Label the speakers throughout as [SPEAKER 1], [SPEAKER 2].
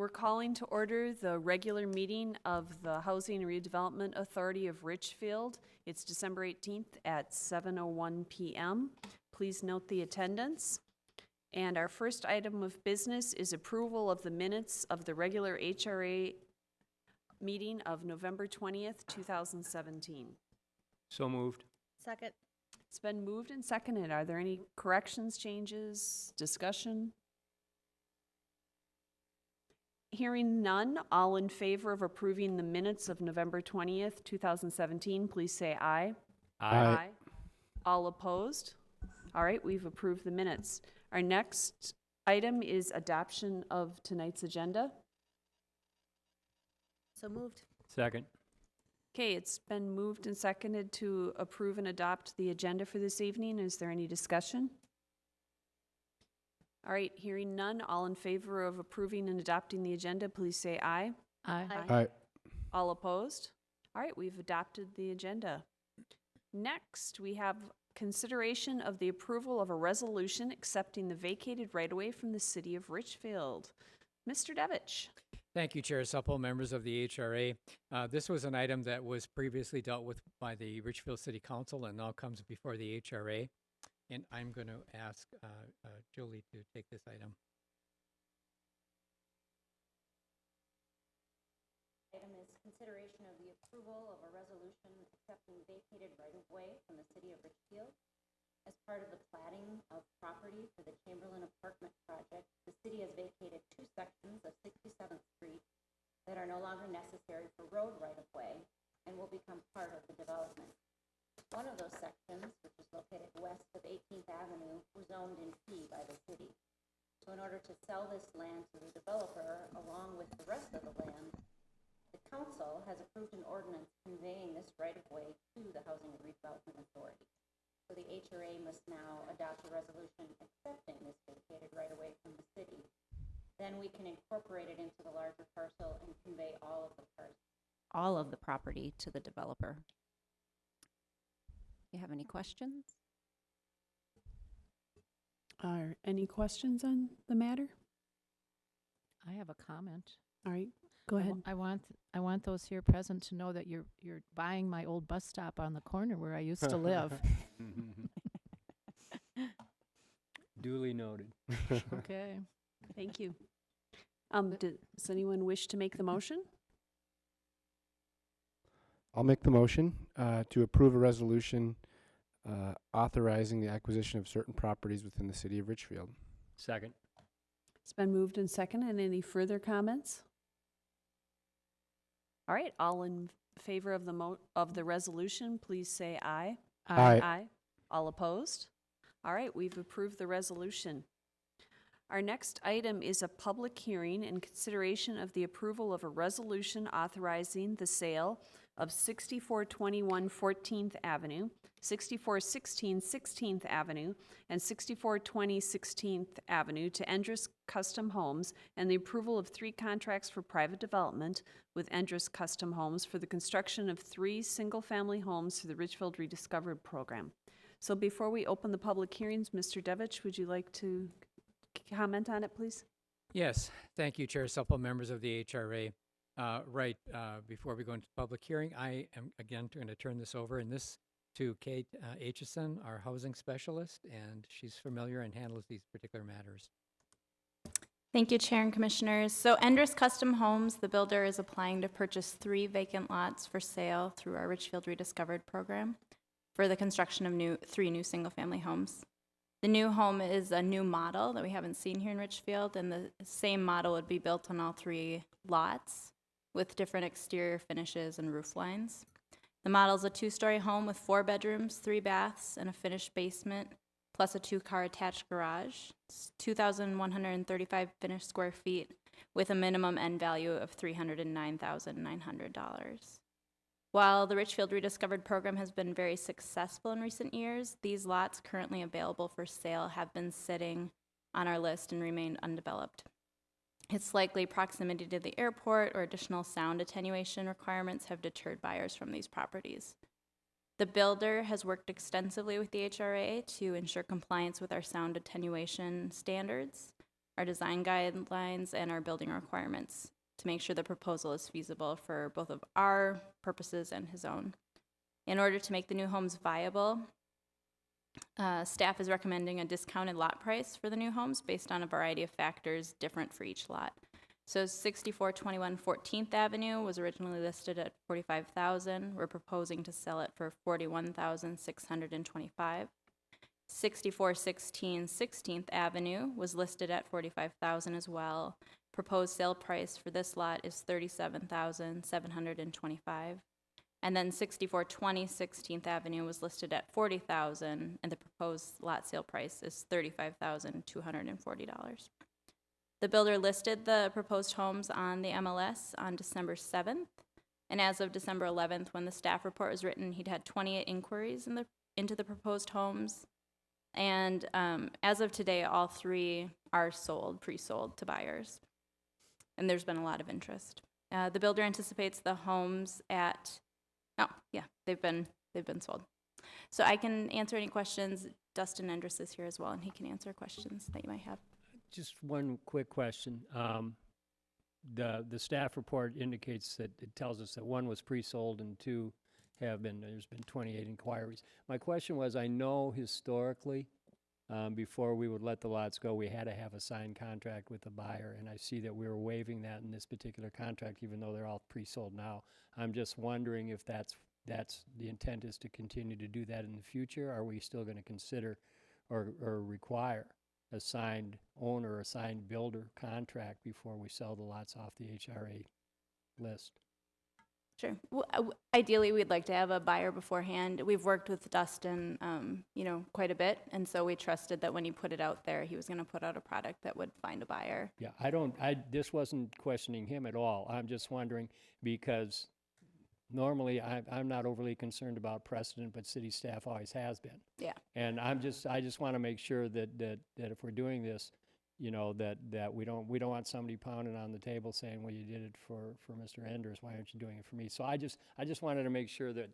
[SPEAKER 1] We're calling to order the regular meeting of the Housing and Redevelopment Authority of Richfield. It's December 18th at 7:01 p.m. Please note the attendance. And our first item of business is approval of the minutes of the regular HRA meeting of November 20th, 2017.
[SPEAKER 2] So moved.
[SPEAKER 3] Second.
[SPEAKER 1] It's been moved and seconded. Are there any corrections, changes, discussion? Hearing none, all in favor of approving the minutes of November 20th, 2017, please say aye.
[SPEAKER 2] Aye.
[SPEAKER 1] All opposed? All right, we've approved the minutes. Our next item is adoption of tonight's agenda.
[SPEAKER 3] So moved.
[SPEAKER 2] Second.
[SPEAKER 1] Okay, it's been moved and seconded to approve and adopt the agenda for this evening. Is there any discussion? All right, hearing none, all in favor of approving and adopting the agenda, please say aye.
[SPEAKER 3] Aye.
[SPEAKER 2] Aye.
[SPEAKER 1] All opposed? All right, we've adopted the agenda. Next, we have consideration of the approval of a resolution accepting the vacated right-of-way from the city of Richfield. Mr. Devich.
[SPEAKER 4] Thank you, Chair Supple, members of the HRA. This was an item that was previously dealt with by the Richfield City Council and now comes before the HRA. And I'm going to ask Julie to take this item.
[SPEAKER 5] Item is consideration of the approval of a resolution accepting vacated right-of-way from the city of Richfield. As part of the platting of property for the Chamberlain Apartment Project, the city has vacated two sections of 67th Street that are no longer necessary for road right-of-way and will become part of the development. One of those sections, which is located west of 18th Avenue, was owned in fee by the city. So in order to sell this land to the developer, along with the rest of the land, the council has approved an ordinance conveying this right-of-way to the Housing and Redevelopment Authority. So the HRA must now adopt a resolution accepting this vacated right-of-way from the city. Then we can incorporate it into the larger parcel and convey all of the property to the developer. You have any questions?
[SPEAKER 1] Are any questions on the matter?
[SPEAKER 3] I have a comment.
[SPEAKER 1] All right, go ahead.
[SPEAKER 3] I want those here present to know that you're buying my old bus stop on the corner where I used to live.
[SPEAKER 2] Duly noted.
[SPEAKER 3] Okay.
[SPEAKER 1] Thank you. Does anyone wish to make the motion?
[SPEAKER 6] I'll make the motion to approve a resolution authorizing the acquisition of certain properties within the city of Richfield.
[SPEAKER 2] Second.
[SPEAKER 1] It's been moved and seconded. Any further comments? All right, all in favor of the resolution, please say aye.
[SPEAKER 6] Aye.
[SPEAKER 1] Aye. All opposed? All right, we've approved the resolution. Our next item is a public hearing in consideration of the approval of a resolution authorizing the sale of 6421 14th Avenue, 6416 16th Avenue, and 6420 16th Avenue to Endress Custom Homes, and the approval of 3 contracts for private development with Endress Custom Homes for the construction of 3 single-family homes through the Richfield Rediscovered program. So before we open the public hearings, Mr. Devich, would you like to comment on it, please?
[SPEAKER 4] Yes, thank you, Chair Supple, members of the HRA. Before we go into public hearing, I am again going to turn this over to Kate Aitchison, our housing specialist, and she's familiar and handles these particular matters.
[SPEAKER 7] Thank you, Chair and Commissioners. So Endress Custom Homes, the builder, is applying to purchase 3 vacant lots for sale through our Richfield Rediscovered program for the construction of 3 new single-family homes. The new home is a new model that we haven't seen here in Richfield, and the same model would be built on all 3 lots with different exterior finishes and roof lines. The model is a 2-story home with 4 bedrooms, 3 baths, and a finished basement, plus a 2-car attached garage. It's 2,135 finished square feet with a minimum end value of $309,900. While the Richfield Rediscovered program has been very successful in recent years, these lots currently available for sale have been sitting on our list and remain undeveloped. It's likely proximity to the airport or additional sound attenuation requirements have deterred buyers from these properties. The builder has worked extensively with the HRA to ensure compliance with our sound attenuation standards. our design guidelines, and our building requirements to make sure the proposal is feasible for both of our purposes and his own. In order to make the new homes viable, staff is recommending a discounted lot price for the new homes based on a variety of factors different for each lot. So 6421 14th Avenue was originally listed at $45,000. We're proposing to sell it for $41,625. 6416 16th Avenue was listed at $45,000 as well. Proposed sale price for this lot is $37,725. And then 6420 16th Avenue was listed at $40,000, and the proposed lot sale price is $35,240. The builder listed the proposed homes on the MLS on December 7th, and as of December 11th, when the staff report was written, he'd had 28 inquiries into the proposed homes, and as of today, all 3 are pre-sold to buyers, and there's been a lot of interest. The builder anticipates the homes they've been sold. So I can answer any questions. Dustin Endress is here as well, and he can answer questions that you might have.
[SPEAKER 2] Just one quick question. The staff report indicates that it tells us that 1 was pre-sold and 2 there's been 28 inquiries. My question was, I know historically, before we would let the lots go, we had to have a signed contract with the buyer, and I see that we were waiving that in this particular contract, even though they're all pre-sold now. I'm just wondering if that's the intent is to continue to do that in the future. Are we still going to consider or require a signed owner, a signed builder contract before we sell the lots off the HRA list?
[SPEAKER 7] Sure. Ideally, we'd like to have a buyer beforehand. We've worked with Dustin, quite a bit, and so we trusted that when he put it out there, he was going to put out a product that would find a buyer.
[SPEAKER 2] Yeah, this wasn't questioning him at all. I'm just wondering because normally I'm not overly concerned about precedent, but city staff always has been.
[SPEAKER 7] Yeah.
[SPEAKER 2] And I just want to make sure that if we're doing this, that we don't want somebody pounding on the table saying, well, you did it for Mr. Enders, why aren't you doing it for me? So I just wanted to make sure that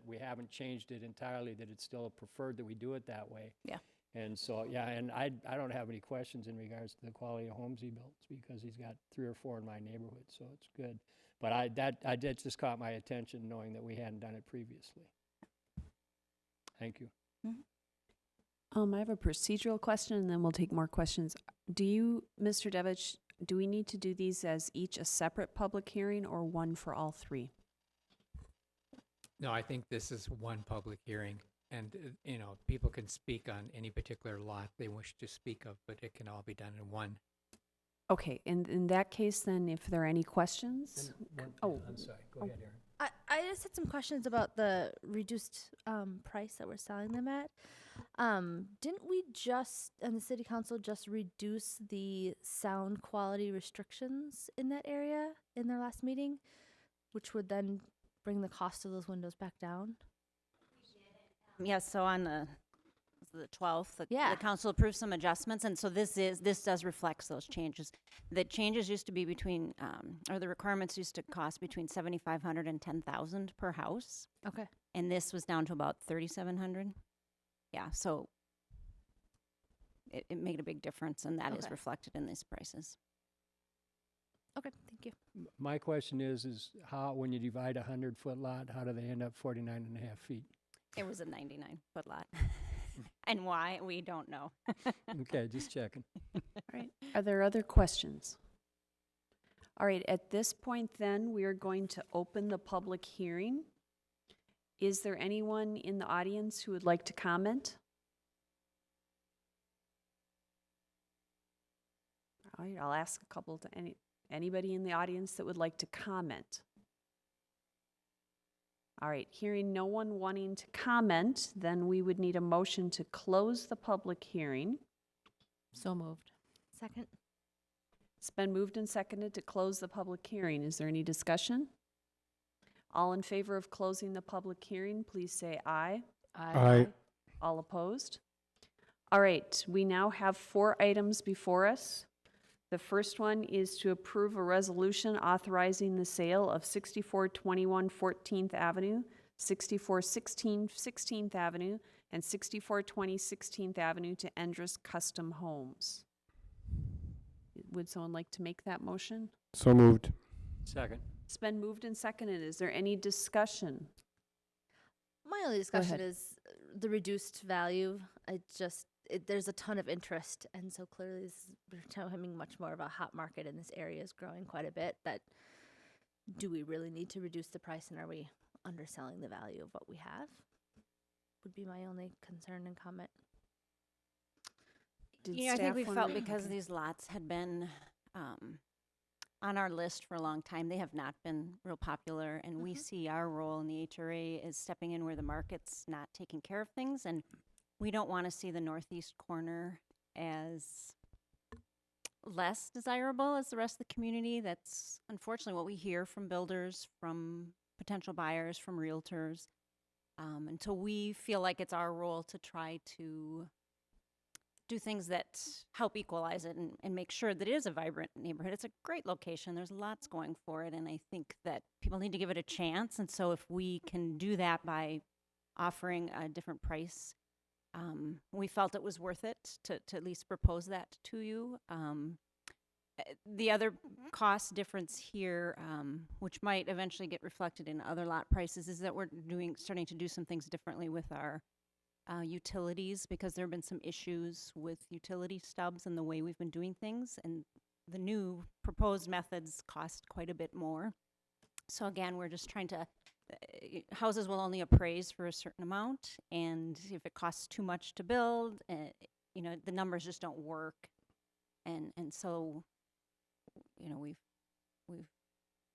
[SPEAKER 2] we haven't changed it entirely, that it's still preferred that we do it that way.
[SPEAKER 7] Yeah.
[SPEAKER 2] And so, yeah, and I don't have any questions in regards to the quality of homes he builds because he's got 3 or 4 in my neighborhood, so it's good. But that just caught my attention knowing that we hadn't done it previously. Thank you.
[SPEAKER 7] Mm-hmm.
[SPEAKER 1] I have a procedural question, and then we'll take more questions. Do you, Mr. Devich, do we need to do these as each a separate public hearing or one for all 3?
[SPEAKER 4] No, I think this is one public hearing, and people can speak on any particular lot they wish to speak of, but it can all be done in one.
[SPEAKER 1] Okay, in that case, then, if there are any questions?
[SPEAKER 2] I'm sorry. Go ahead, Erin.
[SPEAKER 8] I just had some questions about the reduced price that we're selling them at. Didn't we and the city council just reduce the sound quality restrictions in that area in their last meeting, which would then bring the cost of those windows back down?
[SPEAKER 5] Yes, so on the 12th, the council approved some adjustments, and so this does reflect those changes. The changes used to be between, or the requirements used to cost between $7,500 and $10,000 per house.
[SPEAKER 8] Okay.
[SPEAKER 5] And this was down to about $3,700. Yeah, so it made a big difference, and that is reflected in these prices.
[SPEAKER 8] Okay, thank you.
[SPEAKER 2] My question is how, when you divide a 100-foot lot, how do they end up 49 and a half feet?
[SPEAKER 5] It was a 99-foot lot. And why, we don't know.
[SPEAKER 2] Okay, just checking.
[SPEAKER 1] All right. Are there other questions? All right, at this point then, we are going to open the public hearing. Is there anyone in the audience who would like to comment? All right, I'll ask a couple to anybody in the audience that would like to comment. All right, hearing no one wanting to comment, then we would need a motion to close the public hearing.
[SPEAKER 3] So moved.
[SPEAKER 8] Second.
[SPEAKER 1] It's been moved and seconded to close the public hearing. Is there any discussion? All in favor of closing the public hearing, please say aye.
[SPEAKER 6] Aye.
[SPEAKER 1] All opposed? All right, we now have 4 items before us. The first one is to approve a resolution authorizing the sale of 6421 14th Avenue, 6416 16th Avenue, and 6420 16th Avenue to Endress Custom Homes. Would someone like to make that motion?
[SPEAKER 6] So moved.
[SPEAKER 2] Second.
[SPEAKER 1] It's been moved and seconded. Is there any discussion?
[SPEAKER 8] My only discussion
[SPEAKER 1] ahead.
[SPEAKER 8] is the reduced value. There's a ton of interest, and so clearly we're becoming much more of a hot market, and this area is growing quite a bit. That do we really need to reduce the price, and are we underselling the value of what we have? Would be my only concern and comment.
[SPEAKER 1] Did
[SPEAKER 5] Yeah, I think
[SPEAKER 1] staff
[SPEAKER 5] we
[SPEAKER 1] wanna
[SPEAKER 5] felt
[SPEAKER 1] make-
[SPEAKER 5] because
[SPEAKER 1] okay.
[SPEAKER 5] these lots had been on our list for a long time, they have not been real popular, and we see our role in the HRA as stepping in where the market's not taking care of things, and we don't want to see the northeast corner as less desirable as the rest of the community. That's unfortunately what we hear from builders, from potential buyers, from realtors. And so we feel like it's our role to try to do things that help equalize it and make sure that it is a vibrant neighborhood. It's a great location. There's lots going for it, and I think that people need to give it a chance. And so if we can do that by offering a different price, we felt it was worth it to at least propose that to you. The other cost difference here, which might eventually get reflected in other lot prices, is that we're starting to do some things differently with our utilities, because there have been some issues with utility stubs and the way we've been doing things, and the new proposed methods cost quite a bit more. So again, we're just trying to, houses will only appraise for a certain amount, and if it costs too much to build, the numbers just don't work. And so, we've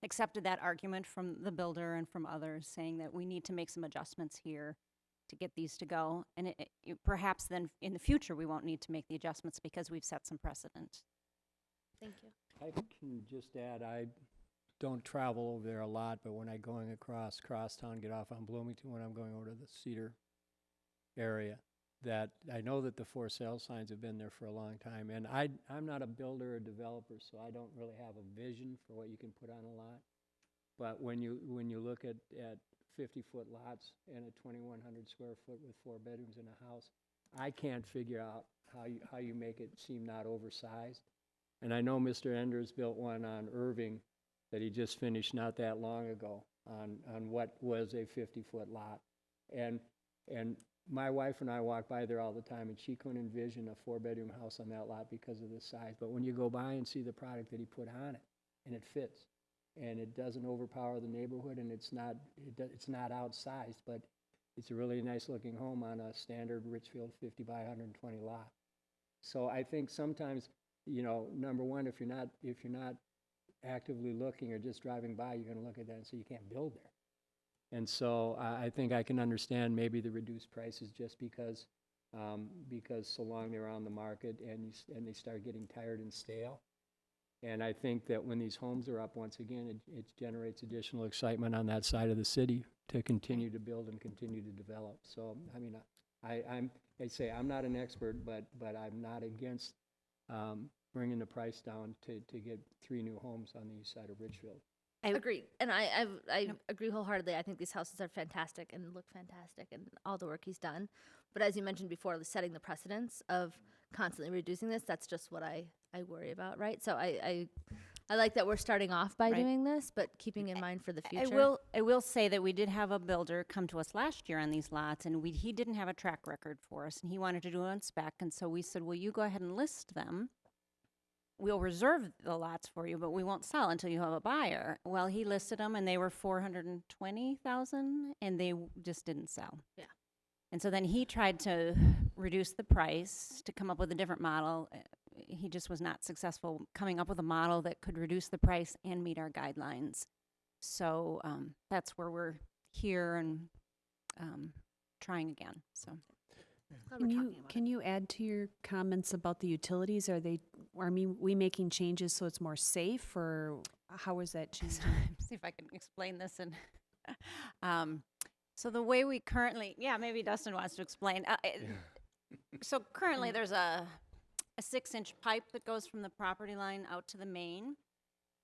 [SPEAKER 5] accepted that argument from the builder and from others, saying that we need to make some adjustments here to get these to go. And perhaps then in the future, we won't need to make the adjustments because we've set some precedent.
[SPEAKER 8] Thank you.
[SPEAKER 2] I can just add, I don't travel over there a lot, but when I'm going across Crosstown, get off on Bloomington, when I'm going over to the Cedar area, that I know that the for sale signs have been there for a long time. And I'm not a builder or developer, so I don't really have a vision for what you can put on a lot. But when you look at 50-foot lots and a 2,100 square foot with 4 bedrooms in a house, I can't figure out how you make it seem not oversized. And I know Mr. Enders built one on Irving that he just finished not that long ago on what was a 50-foot lot. And my wife and I walk by there all the time, and she couldn't envision a 4-bedroom house on that lot because of the size. But when you go by and see the product that he put on it, and it fits, and it doesn't overpower the neighborhood, and it's not outsized, but it's a really nice looking home on a standard Richfield 50 by 120 lot. So I think sometimes, number one, if you're not actively looking or just driving by, you're going to look at that and say you can't build there. And so I think I can understand maybe the reduced prices just because so long they're on the market and they start getting tired and stale. And I think that when these homes are up, once again, it generates additional excitement on that side of the city to continue to build and continue to develop. So, I mean, I'm not an expert, but I'm not against bringing the price down to get 3 new homes on the east side of Richfield.
[SPEAKER 8] Agreed. And I agree wholeheartedly. I think these houses are fantastic and look fantastic and all the work he's done. But as you mentioned before, setting the precedence of constantly reducing this, that's just what I worry about, right? So I like that we're starting off by
[SPEAKER 5] Right.
[SPEAKER 8] doing this, but keeping in mind for the future.
[SPEAKER 5] I will say that we did have a builder come to us last year on these lots, and he didn't have a track record for us, and he wanted to do it on spec. And so we said, well, you go ahead and list them. We'll reserve the lots for you, but we won't sell until you have a buyer. Well, he listed them, and they were $420,000, and they just didn't sell.
[SPEAKER 8] Yeah.
[SPEAKER 5] And so then he tried to reduce the price to come up with a different model. He just was not successful coming up with a model that could reduce the price and meet our guidelines. So that's where we're here and trying again. So.
[SPEAKER 8] Glad we're talking about
[SPEAKER 1] Can you add to your comments about the utilities? Are we making changes so it's more safe, or how is that changing?
[SPEAKER 5] See if I can explain this. And so the way we currently, maybe Dustin wants to explain. So currently there's a 6-inch pipe that goes from the property line out to the main.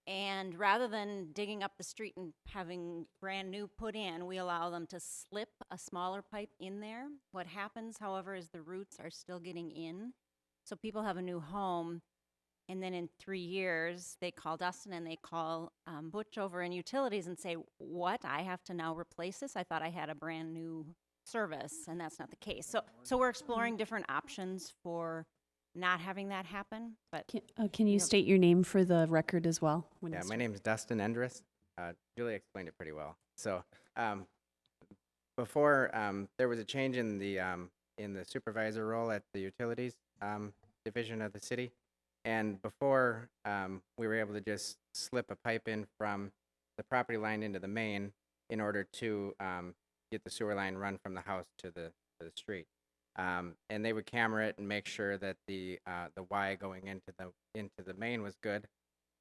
[SPEAKER 5] And rather than digging up the street and having brand new put in, we allow them to slip a smaller pipe in there. What happens, however, is the roots are still getting in. So people have a new home. And then in 3 years, they call Dustin and they call Butch over in utilities and say, what, I have to now replace this? I thought I had a brand new service, and that's not the case. So we're exploring different options for not having that happen, but
[SPEAKER 1] Can you
[SPEAKER 5] Yep.
[SPEAKER 1] state your name for the record as well? when
[SPEAKER 9] Yeah,
[SPEAKER 1] you
[SPEAKER 9] my
[SPEAKER 1] start?
[SPEAKER 9] name is Dustin Endress. Julie explained it pretty well. So before there was a change in the supervisor role at the utilities division of the city, and before we were able to just slip a pipe in from the property line into the main in order to get the sewer line run from the house to the street. And they would camera it and make sure that the Y going into the main was good.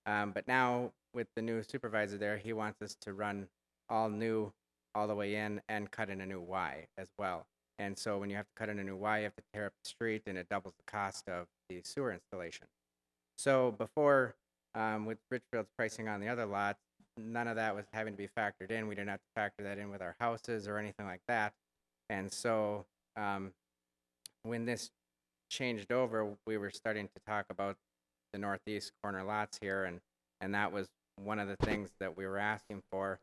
[SPEAKER 9] But now with the new supervisor there, he wants us to run all new all the way in and cut in a new Y as well. And so when you have to cut in a new Y, you have to tear up the street, and it doubles the cost of the sewer installation. So before, with Richfield's pricing on the other lots, none of that was having to be factored in. We didn't have to factor that in with our houses or anything like that. And so when this changed over, we were starting to talk about the northeast corner lots here, and that was one of the things that we were asking for,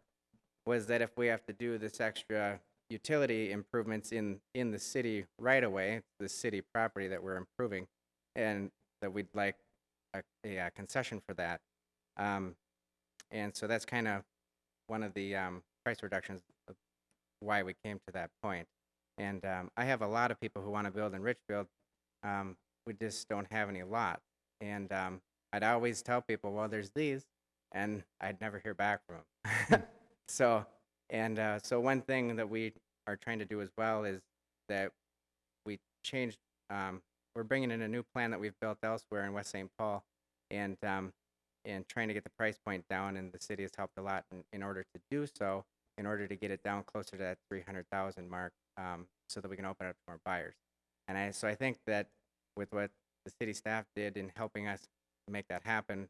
[SPEAKER 9] was that if we have to do this extra utility improvements in the city right away, the city property that we're improving, and that we'd like a concession for that. And so that's kind of one of the price reductions of why we came to that point. And I have a lot of people who want to build in Richfield. We just don't have any lots. And I'd always tell people, well, there's these, and I'd never hear back from them. So one thing that we are trying to do as well is that we changed, we're bringing in a new plan that we've built elsewhere in West St. Paul, and trying to get the price point down, and the city has helped a lot in order to do so, in order to get it down closer to that 300,000 mark, so that we can open it up to more buyers. And so I think that with what the city staff did in helping us make that happen,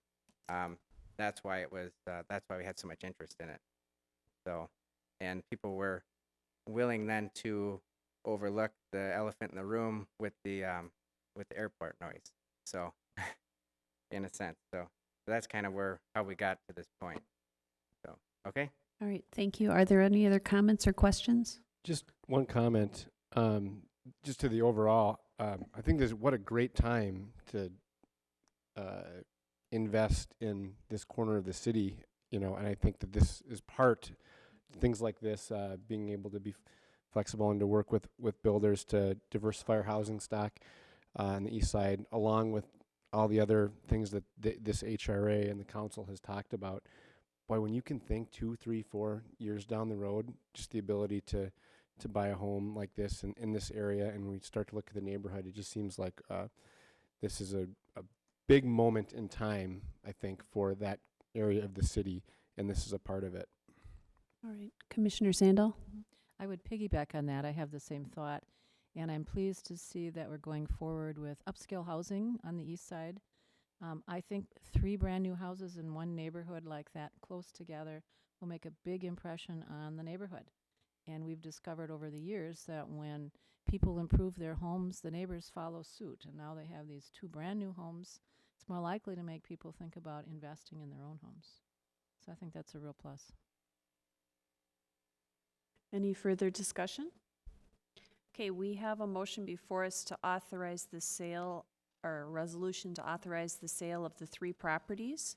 [SPEAKER 9] that's why we had so much interest in it. So, and people were willing then to overlook the elephant in the room with the airport noise. So, in a sense, so that's kind of how we got to this point. So, okay.
[SPEAKER 1] All right, thank you. Are there any other comments or questions?
[SPEAKER 6] Just one comment, just to the overall. I think what a great time to invest in this corner of the city, and I think that this is things like this, being able to be flexible and to work with builders to diversify our housing stock on the east side, along with all the other things that this HRA and the council has talked about. Boy, when you can think 2, 3, 4 years down the road, just the ability to buy a home like this in this area, and we start to look at the neighborhood, it just seems like this is a big moment in time, I think, for that area of the city, and this is a part of it.
[SPEAKER 1] All right, Commissioner Sandal?
[SPEAKER 3] I would piggyback on that. I have the same thought. And I'm pleased to see that we're going forward with upscale housing on the east side. I think 3 brand new houses in one neighborhood like that, close together, will make a big impression on the neighborhood. And we've discovered over the years that when people improve their homes, the neighbors follow suit. And now they have these 2 brand new homes. It's more likely to make people think about investing in their own homes. So I think that's a real plus.
[SPEAKER 1] Any further discussion? Okay, we have a motion before us to authorize the sale, or a resolution to authorize the sale of the 3 properties.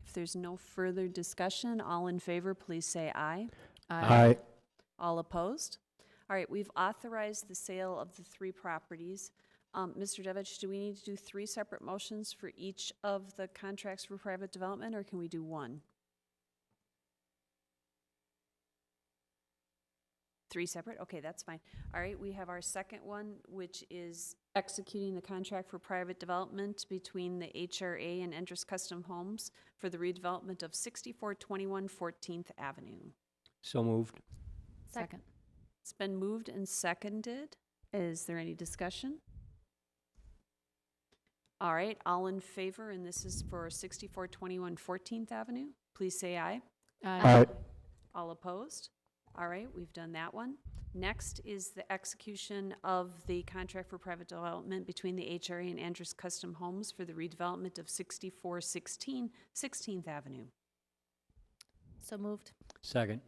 [SPEAKER 1] If there's no further discussion, all in favor, please say aye.
[SPEAKER 6] Aye.
[SPEAKER 1] All opposed? All right, we've authorized the sale of the 3 properties. Mr. Devich, do we need to do 3 separate motions for each of the contracts for private development, or can we do 1? 3 separate? Okay, that's fine. All right, we have our second one, which is executing the contract for private development between the HRA and Endress Custom Homes for the redevelopment of 6421 14th Avenue.
[SPEAKER 2] So moved.
[SPEAKER 3] Second.
[SPEAKER 1] It's been moved and seconded. Is there any discussion? All right, all in favor, and this is for 6421 14th Avenue, please say aye.
[SPEAKER 6] Aye.
[SPEAKER 1] All opposed? All right, we've done that one. Next is the execution of the contract for private development between the HRA and Andrus Custom Homes for the redevelopment of 6416 16th Avenue.
[SPEAKER 8] So moved.
[SPEAKER 2] Second.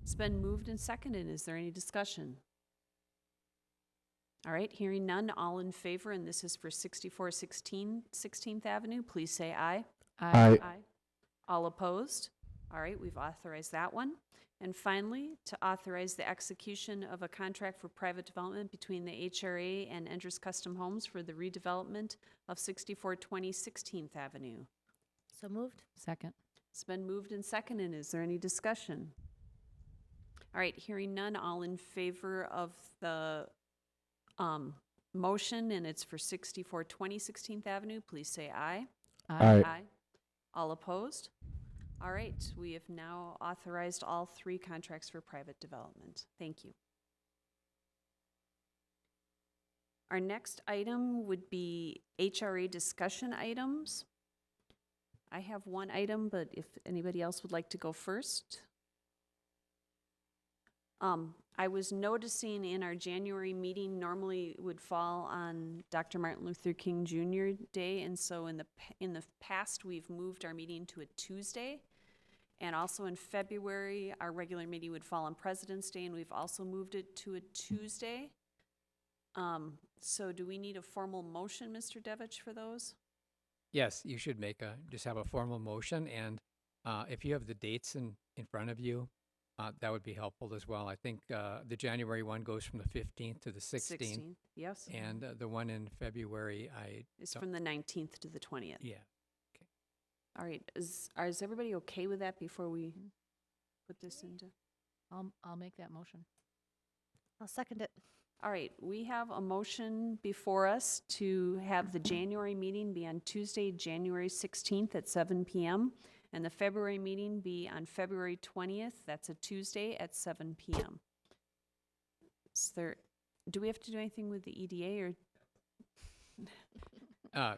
[SPEAKER 1] It's been moved and seconded. Is there any discussion? All right, hearing none, all in favor, and this is for 6416 16th Avenue, please say aye.
[SPEAKER 6] Aye.
[SPEAKER 1] All opposed? All right, we've authorized that one. And finally, to authorize the execution of a contract for private development between the HRA and Andrus Custom Homes for the redevelopment of 6420 16th Avenue.
[SPEAKER 8] So moved.
[SPEAKER 3] Second.
[SPEAKER 1] It's been moved and seconded. Is there any discussion? All right, hearing none, all in favor of the motion, and it's for 6420 16th Avenue, please say aye.
[SPEAKER 6] Aye.
[SPEAKER 1] All opposed? All right, we have now authorized all 3 contracts for private development. Thank you. Our next item would be HRA discussion items. I have one item, but if anybody else would like to go first. I was noticing in our January meeting, normally it would fall on Dr. Martin Luther King Jr. Day, and so in the past, we've moved our meeting to a Tuesday. And also in February, our regular meeting would fall on President's Day, and we've also moved it to a Tuesday. So do we need a formal motion, Mr. Devich, for those?
[SPEAKER 4] Yes, you should just have a formal motion, and if you have the dates in front of you, that would be helpful as well. I think the January one goes from the 15th to the 16th.
[SPEAKER 1] Yes.
[SPEAKER 4] And the one in February,
[SPEAKER 1] It's from the 19th to the 20th.
[SPEAKER 4] yeah.
[SPEAKER 1] All right, is everybody okay with that before we put this into?
[SPEAKER 3] I'll make that motion.
[SPEAKER 8] I'll second it.
[SPEAKER 1] All right, we have a motion before us to have the January meeting be on Tuesday, January 16th at 7 p.m. and the February meeting be on February 20th, that's a Tuesday at 7 p.m. Do we have to do anything with the EDA or?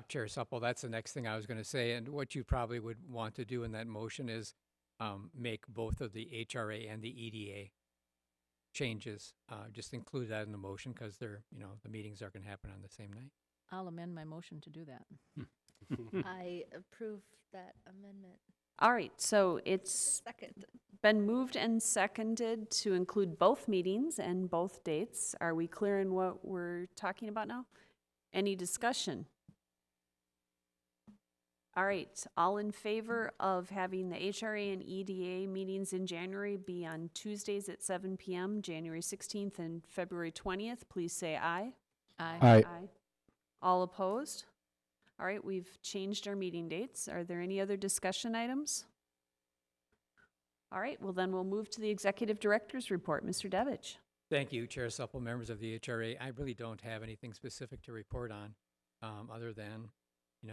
[SPEAKER 4] Chair Supple, that's the next thing I was going to say. And what you probably would want to do in that motion is make both of the HRA and the EDA changes. Just include that in the motion because the meetings are going to happen on the same night.
[SPEAKER 3] I'll amend my motion to do that.
[SPEAKER 8] I approve that amendment.
[SPEAKER 1] All right, so it's
[SPEAKER 8] Second.
[SPEAKER 1] been moved and seconded to include both meetings and both dates. Are we clear in what we're talking about now? Any discussion? All right, all in favor of having the HRA and EDA meetings in January be on Tuesdays at 7 p.m., January 16th and February 20th, please say aye.
[SPEAKER 6] Aye.
[SPEAKER 1] All opposed? All right, we've changed our meeting dates. Are there any other discussion items? All right, well then we'll move to the Executive Director's Report. Mr. Devich.
[SPEAKER 4] Thank you, Chair Supple, members of the HRA. I really don't have anything specific to report on other than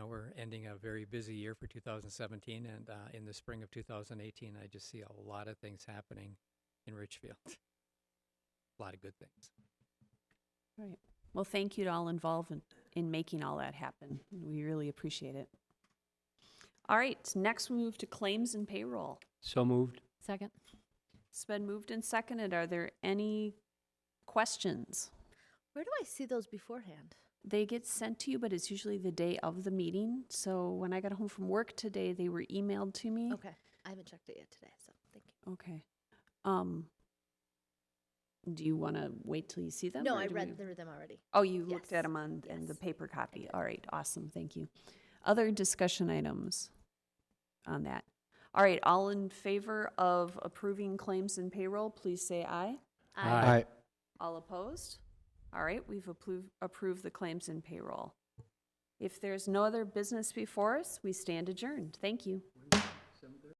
[SPEAKER 4] we're ending a very busy year for 2017, and in the spring of 2018, I just see a lot of things happening in Richfield. A lot of good things.
[SPEAKER 1] All right. Well, thank you to all involved in making all that happen. We really appreciate it. All right, next we move to claims and payroll.
[SPEAKER 2] So moved.
[SPEAKER 3] Second.
[SPEAKER 1] It's been moved and seconded. Are there any questions?
[SPEAKER 8] Where do I see those beforehand?
[SPEAKER 1] They get sent to you, but it's usually the day of the meeting. So when I got home from work today, they were emailed to me.
[SPEAKER 8] Okay. I haven't checked it yet today, so thank you.
[SPEAKER 1] Okay. Do you want to wait till you see them?
[SPEAKER 8] No,
[SPEAKER 1] or
[SPEAKER 8] I
[SPEAKER 1] do
[SPEAKER 8] read
[SPEAKER 1] we-
[SPEAKER 8] through them already.
[SPEAKER 1] Oh, you looked
[SPEAKER 8] Yes.
[SPEAKER 1] at them on in the
[SPEAKER 8] Yes.
[SPEAKER 1] paper copy.
[SPEAKER 8] did.
[SPEAKER 1] All right, awesome. Thank you. Other discussion items on that? All right, all in favor of approving claims and payroll, please say aye.
[SPEAKER 6] Aye.
[SPEAKER 1] All opposed? All right, we've approved the claims and payroll. If there's no other business before us, we stand adjourned. Thank you.